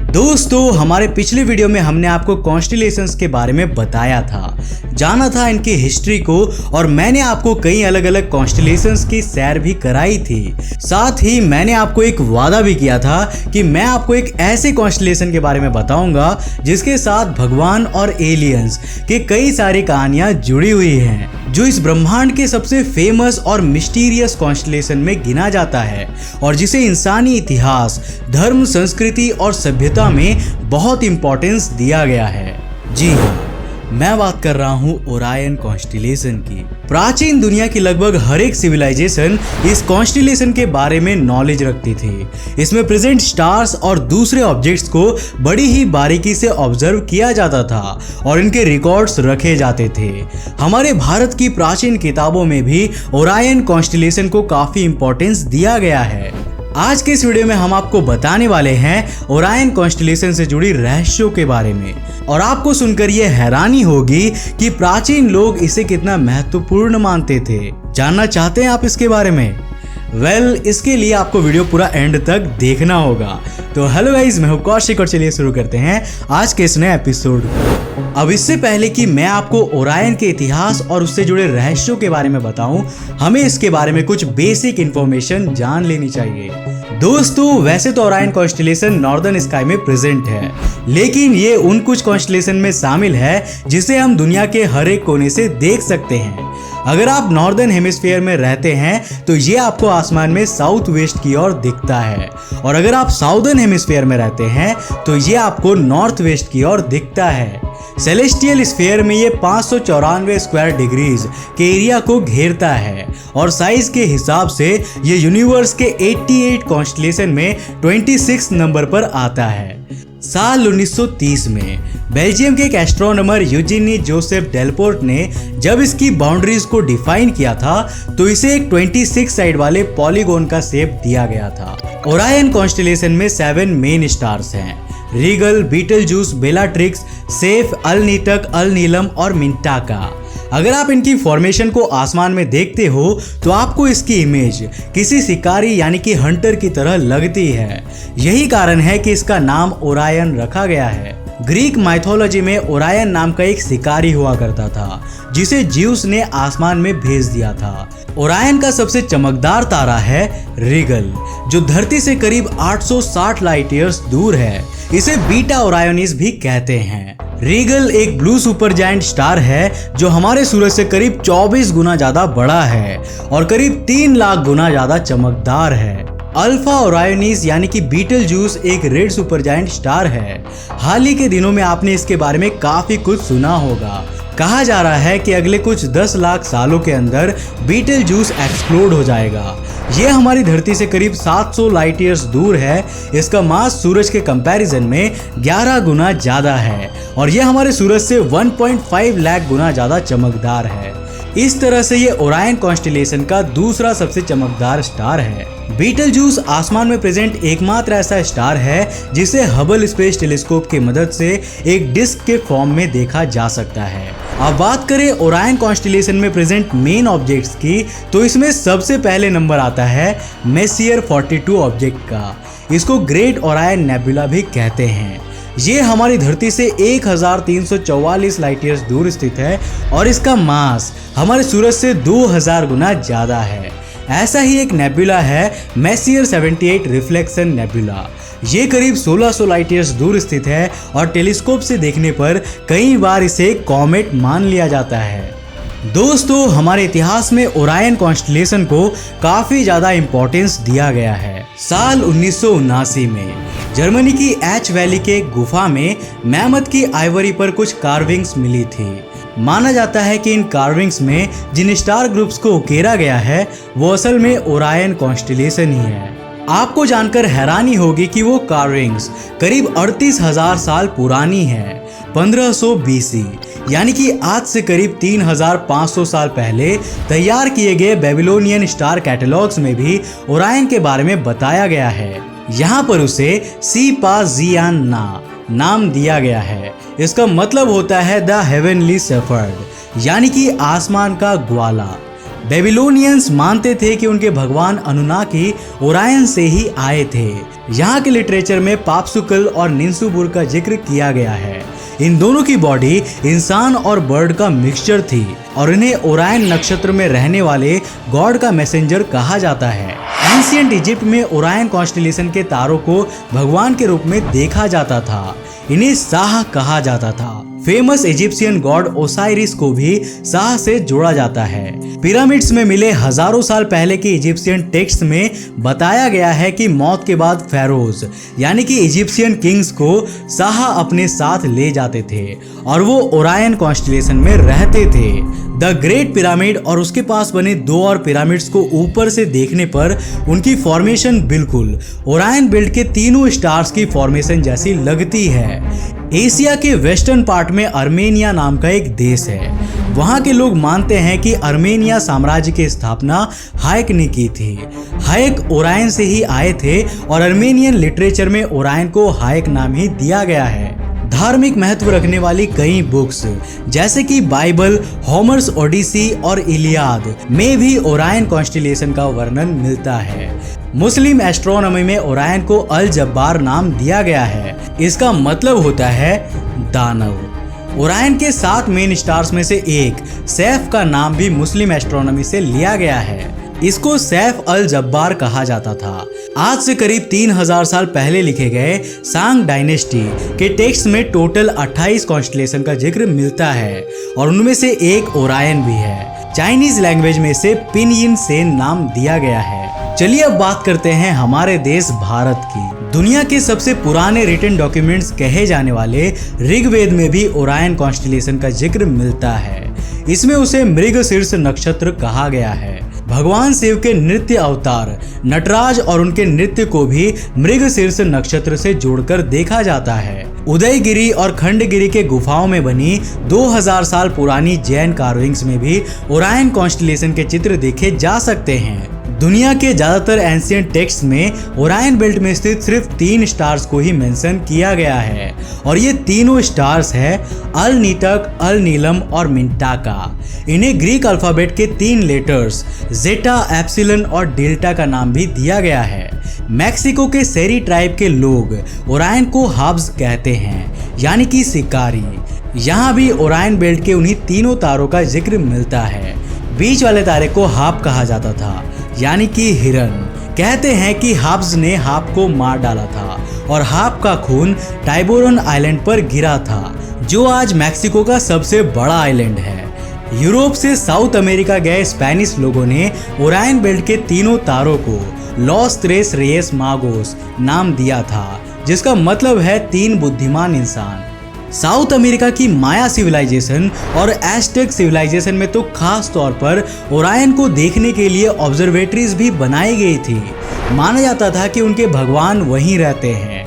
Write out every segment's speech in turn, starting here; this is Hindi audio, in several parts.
दोस्तों हमारे पिछले वीडियो में हमने आपको कॉन्स्टिलेशंस के बारे में बताया था, जाना था इनकी हिस्ट्री को, और मैंने आपको कई अलग अलग कॉन्स्टिलेशंस की सैर भी कराई थी। साथ ही मैंने आपको एक वादा भी किया था कि मैं आपको एक ऐसे कॉन्स्टिलेशन के बारे में बताऊंगा जिसके साथ भगवान और एलियंस के कई सारी कहानियां जुड़ी हुई हैं, जो इस ब्रह्मांड के सबसे फेमस और मिस्टीरियस कॉन्स्टिलेशन में गिना जाता है और जिसे इंसानी इतिहास, धर्म, संस्कृति और सभ्यता में बहुत इंपॉर्टेंस दिया गया है। जी हाँ, मैं बात कर रहा हूँ ओरायन कॉन्स्टिलेशन की। प्राचीन दुनिया की लगभग हर एक सिविलाइजेशन इस कॉन्स्टिलेशन के बारे में नॉलेज रखती थी। इसमें प्रेजेंट स्टार्स और दूसरे ऑब्जेक्ट्स को बड़ी ही बारीकी से ऑब्जर्व किया जाता था और इनके रिकॉर्ड्स रखे जाते थे। हमारे भारत की प्राचीन किताबों में भी ओरायन कॉन्स्टिलेशन को काफी इंपॉर्टेंस दिया गया है। आज के इस वीडियो में हम आपको बताने वाले हैं ओरायन कॉन्स्टिलेशन से जुड़ी रहस्यों के बारे में, और आपको सुनकर ये हैरानी होगी कि प्राचीन लोग इसे कितना महत्वपूर्ण मानते थे। जानना चाहते हैं आप इसके बारे में? इसके लिए आपको वीडियो पूरा एंड तक देखना होगा। तो हेलो गाइस, मैं हूं कौशिक और चलिए शुरू करते हैं आज के इस नए एपिसोड को। अब इससे पहले कि मैं आपको ओरायन के इतिहास और उससे जुड़े रहस्यों के बारे में बताऊं, हमें इसके बारे में कुछ बेसिक इंफॉर्मेशन जान लेनी चाहिए। दोस्तों वैसे तो ओरायन कॉन्स्टिलेशन नॉर्दर्न स्काई में प्रेजेंट है, लेकिन ये उन कुछ कॉन्स्टिलेशन में शामिल है जिसे हम दुनिया के हर एक कोने से देख सकते हैं। अगर आप नॉर्दर्न हेमिस्फीयर में रहते हैं तो ये आपको आसमान में साउथ वेस्ट की ओर दिखता है, और अगर आप साउदर्न हेमिस्फीयर में रहते हैं तो ये आपको नॉर्थ वेस्ट की ओर दिखता है। सेलेस्टियल स्फीयर में ये 594 स्क्वायर डिग्रीज के एरिया को घेरता है, और साइज के हिसाब से ये यूनिवर्स के 88 कॉन्स्टिलेशन में 26 नंबर पर आता है। साल 1930 में बेल्जियम के एक एस्ट्रोनॉमर यूजीनी जोसेफ डेलपोर्ट ने जब इसकी बाउंड्रीज को डिफाइन किया था तो इसे एक 26 साइड वाले पॉलीगोन का शेप दिया गया था। ओरायन कॉन्स्टिलेशन में 7 मेन स्टार्स हैं: रीगल, बीटलजूस, बेलाट्रिक्स, सेफ, अलनीटक, अलनीलम और मिंटाका। अगर आप इनकी फॉर्मेशन को आसमान में देखते हो तो आपको इसकी इमेज किसी शिकारी यानी कि हंटर की तरह लगती है। यही कारण है कि इसका नाम ओरायन रखा गया है। ग्रीक माइथोलॉजी में ओरायन नाम का एक शिकारी हुआ करता था जिसे ज्यूस ने आसमान में भेज दिया था। ओरायन का सबसे चमकदार तारा है रीगल, जो धरती से करीब 860 लाइट ईयर्स दूर है। इसे बीटा ओरायोनिस भी कहते हैं। रीगल एक ब्लू सुपर जायंट स्टार है जो हमारे सूरज से करीब 24 गुना ज्यादा बड़ा है और करीब 3 लाख गुना ज्यादा चमकदार है। अल्फा ओरायोनिस यानी कि बीटलजूस एक रेड सुपर जायंट स्टार है। हाल ही के दिनों में आपने इसके बारे में काफी कुछ सुना होगा। कहा जा रहा है कि अगले कुछ 10 लाख सालों के अंदर बीटलजूस एक्सप्लोड हो जाएगा। यह हमारी धरती से करीब 700 लाइट ईयर्स दूर है। इसका मास सूरज के कंपैरिजन में 11 गुना ज्यादा है और यह हमारे सूरज से 1.5 लाख गुना ज्यादा चमकदार है। इस तरह से ये ओरायन कॉन्स्टिलेशन का दूसरा सबसे चमकदार स्टार है। बीटलजूस आसमान में प्रेजेंट एकमात्र ऐसा स्टार है जिसे हबल स्पेस टेलीस्कोप की मदद से एक डिस्क के फॉर्म में देखा जा सकता है। अब बात करें ओरायन कॉन्स्टिलेशन में प्रेजेंट मेन ऑब्जेक्ट्स की, तो इसमें सबसे पहले नंबर आता है मेसियर 42 ऑब्जेक्ट का। इसको ग्रेट ओरायन नेबुला भी कहते हैं। ये हमारी धरती से 1344 लाइट ईयर्स दूर स्थित है और इसका मास हमारे सूरज से 2000 गुना ज्यादा है। ऐसा ही एक नेबुला है मेसियर 78 रिफ्लेक्शन नेबुला। ये करीब 1600 लाइट ईयर्स दूर स्थित है और टेलीस्कोप से देखने पर कई बार इसे कॉमेट मान लिया जाता है। दोस्तों हमारे इतिहास में ओरायन कॉन्स्टिलेशन को काफी ज्यादा इंपॉर्टेंस दिया गया है। साल 1979 में जर्मनी की एच वैली के गुफा में मैमथ की आइवरी पर कुछ कार्विंग्स मिली थी। माना जाता है कि इन कार्विंग्स में जिन स्टार ग्रुप्स को उकेरा गया है वो असल में ओरायन कॉन्स्टिलेशन ही है। आपको जानकर हैरानी होगी कि वो कार्विंग्स करीब 38,000 साल पुरानी है। 1500 BC यानी कि आज से करीब 3500 साल पहले तैयार किए गए बेबीलोनियन स्टार कैटलॉग्स में भी ओरायन के बारे में बताया गया है। यहाँ पर उसे सीपाजियान नाम दिया गया है। इसका मतलब होता है द हेवनली शेफर्ड, यानी कि आसमान का ग्वाला। बेबीलोनियंस मानते थे कि उनके भगवान अनुनाकी ओरायन से ही आए थे। यहाँ के लिटरेचर में पापसुकल और निन्सुबुर का जिक्र किया गया है। इन दोनों की बॉडी इंसान और बर्ड का मिक्सचर थी और इन्हें ओरायन नक्षत्र में रहने वाले गॉड का मैसेंजर कहा जाता है। एंशिएंट इजिप्ट में ओरायन कॉन्स्टेलेशन के तारों को भगवान के रूप में देखा जाता था। इन्हें साह कहा जाता था। फेमस इजिप्शियन गॉड ओसाइरिस को भी साह से जोड़ा जाता है। पिरामिड्स में मिले हजारों साल पहले के इजिप्शियन टेक्स्ट में बताया गया है कि मौत के बाद फेरोज यानी कि इजिप्शियन किंग्स को साह अपने साथ ले जाते थे और वो ओरायन कॉन्स्टेलेशन में रहते थे। द ग्रेट पिरामिड और उसके पास बने 2 और पिरामिड्स को ऊपर से देखने पर उनकी फॉर्मेशन बिल्कुल ओरायन बेल्ट के तीनों स्टार्स की फॉर्मेशन जैसी लगती है। एशिया के वेस्टर्न पार्ट में अर्मेनिया नाम का एक देश है। वहाँ के लोग मानते हैं कि अर्मेनिया साम्राज्य की स्थापना हायक ने की थी। हायक ओरायन से ही आए थे और अर्मेनियन लिटरेचर में ओरायन को हायक नाम ही दिया गया है। धार्मिक महत्व रखने वाली कई बुक्स जैसे कि बाइबल, होमर्स ओडिसी और इलियाद में भी ओरायन कॉन्स्टेलेशन का वर्णन मिलता है। मुस्लिम एस्ट्रोनॉमी में ओरायन को अल जब्बार नाम दिया गया है। इसका मतलब होता है दानव। ओरायन के 7 मेन स्टार्स में से एक सैफ का नाम भी मुस्लिम एस्ट्रोनॉमी से लिया गया है। इसको सैफ अल जब्बार कहा जाता था। आज से करीब 3000 साल पहले लिखे गए सांग डायनेस्टी के टेक्स्ट में टोटल 28 कॉन्स्टेलेशन का जिक्र मिलता है और उनमें से एक ओरायन भी है। चाइनीज लैंग्वेज में इसे पिनयिन सेन नाम दिया गया है। चलिए अब बात करते हैं हमारे देश भारत की। दुनिया के सबसे पुराने रिटन डॉक्यूमेंट्स कहे जाने वाले ऋग्वेद में भी ओरायन कॉन्स्टेलेशन का जिक्र मिलता है। इसमें उसे मृगशीर्ष नक्षत्र कहा गया है। भगवान शिव के नृत्य अवतार नटराज और उनके नृत्य को भी मृगशीर्ष नक्षत्र से जोड़कर देखा जाता है। उदयगिरी और खंडगिरी के गुफाओं में बनी 2000 साल पुरानी जैन कार्विंग्स में भी ओरायन कॉन्स्टेलेशन के चित्र देखे जा सकते हैं। दुनिया के ज्यादातर एंशिएंट टेक्स्ट में ओरायन बेल्ट में स्थित सिर्फ 3 स्टार्स को ही मेंशन किया गया है और ये तीनों स्टार्स है अल नीटक, अल नीलम और मिंटाका। इन्हें ग्रीक अल्फाबेट के 3 लेटर्स जेटा, एप्सिलॉन और डेल्टा का नाम भी दिया गया है। मैक्सिको के सेरी ट्राइब के लोग ओरायन को हाब्स कहते हैं यानी कि शिकारी। यहाँ भी ओरायन बेल्ट के उन्हीं तीनों तारों का जिक्र मिलता है। बीच वाले तारे को हाप कहा जाता था यानी कि हिरन। कहते हैं कि हाब्स ने हाप को मार डाला था और हाप का खून टाइबोरन आइलैंड पर गिरा था जो आज मैक्सिको का सबसे बड़ा आइलैंड है। यूरोप से साउथ अमेरिका गए स्पेनिश लोगों ने ओरायन बेल्ट के तीनों तारों को लॉस त्रेस रेस मागोस नाम दिया था जिसका मतलब है 3 बुद्धिमान इंसान। साउथ अमेरिका की माया सिविलाइजेशन और एस्टेक सिविलाइजेशन में तो खास तौर पर ओरायन को देखने के लिए ऑब्जर्वेटरीज भी बनाई गई थी। माना जाता था कि उनके भगवान वहीं रहते हैं।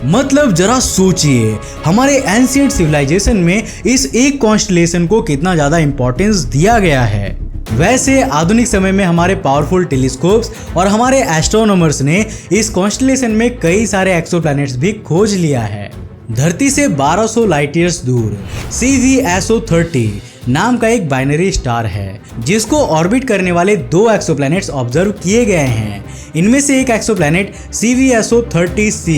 मतलब जरा सोचिए, हमारे एंशिएंट सिविलाइजेशन में इस एक कॉन्स्टेलेशन को कितना ज्यादा इंपॉर्टेंस दिया गया है। वैसे आधुनिक समय में हमारे पावरफुल टेलीस्कोप्स और हमारे एस्ट्रोनॉमर्स ने इस कॉन्स्टेलेशन में कई सारे एक्सोप्लैनेट्स भी खोज लिया है। धरती से 1200 लाइट ईयर्स दूर CVSO30 नाम का एक बाइनरी स्टार है जिसको ऑर्बिट करने वाले 2 एक्सोप्लैनेट्स ऑब्जर्व किए गए हैं। इनमें से एक एक्सोप्लैनेट CVSO30c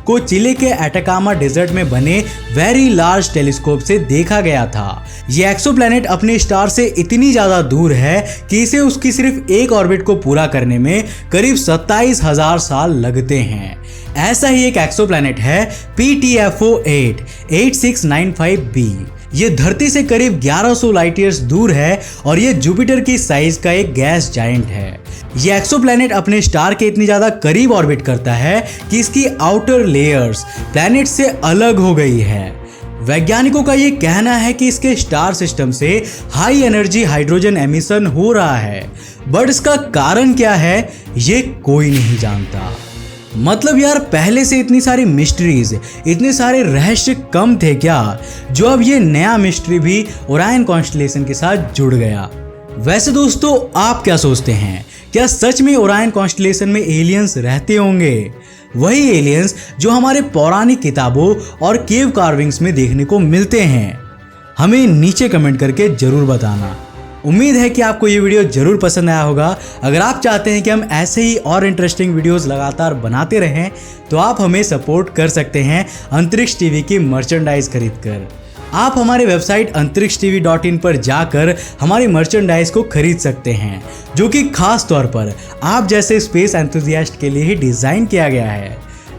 को चिले के एटाकामा डेजर्ट में बने वेरी लार्ज टेलीस्कोप से देखा गया था। यह एक्सोप्लैनेट अपने स्टार से इतनी ज्यादा दूर है कि इसे उसकी सिर्फ एक ऑर्बिट को पूरा करने में करीब 27,000 साल लगते हैं। ऐसा ही एक एक्सोप्लैनेट है PTFO8 8695b। ये धरती से करीब 1100 लाइट ईयर्स दूर है और ये जुपिटर की साइज का एक गैस जायंट है। ये एक्सोप्लैनेट अपने स्टार के इतनी ज्यादा करीब ऑर्बिट करता है कि इसकी आउटर लेयर्स प्लैनेट से अलग हो गई है। वैज्ञानिकों का ये कहना है कि इसके स्टार सिस्टम से हाई एनर्जी हाइड्रोजन एमिशन हो रहा है, बट इसका कारण क्या है ये कोई नहीं जानता। मतलब यार, पहले से इतनी सारी मिस्ट्रीज, इतने सारे रहस्य कम थे क्या, जो अब ये नया मिस्ट्री भी ओरायन कॉन्स्टेलेशन के साथ जुड़ गया। वैसे दोस्तों, आप क्या सोचते हैं, क्या सच में ओरायन कॉन्स्टेलेशन में एलियंस रहते होंगे? वही एलियंस जो हमारे पौराणिक किताबों और केव कार्विंग्स में देखने को मिलते हैं? हमें नीचे कमेंट करके जरूर बताना। उम्मीद है कि आपको ये वीडियो जरूर पसंद आया होगा। अगर आप चाहते हैं कि हम ऐसे ही और इंटरेस्टिंग वीडियोस लगातार बनाते रहें तो आप हमें सपोर्ट कर सकते हैं अंतरिक्ष टीवी की मर्चेंडाइज खरीदकर। आप हमारे वेबसाइट antarikshtv.in पर जाकर हमारी मर्चेंडाइज को खरीद सकते हैं, जो कि खास तौर पर आप जैसे स्पेस एंथुसियास्ट के लिए ही डिज़ाइन किया गया है।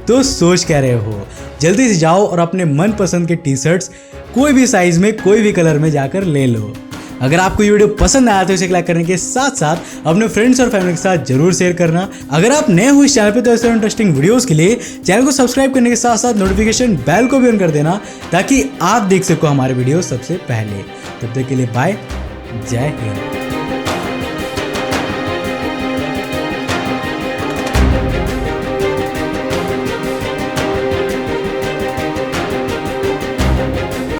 तो सोच क्या रहे हो, जल्दी से जाओ और अपने मनपसंद के टी शर्ट्स कोई भी साइज में कोई भी कलर में जाकर ले लो। अगर आपको ये वीडियो पसंद आया तो इसे लाइक करने के साथ साथ अपने फ्रेंड्स और फैमिली के साथ जरूर शेयर करना। अगर आप नए हो इस चैनल पे तो ऐसे इंटरेस्टिंग वीडियोस के लिए चैनल को सब्सक्राइब करने के साथ साथ नोटिफिकेशन बेल को भी ऑन कर देना, ताकि आप देख सको हमारे वीडियो सबसे पहले। तब तक के लिए बाय, जय हिंद।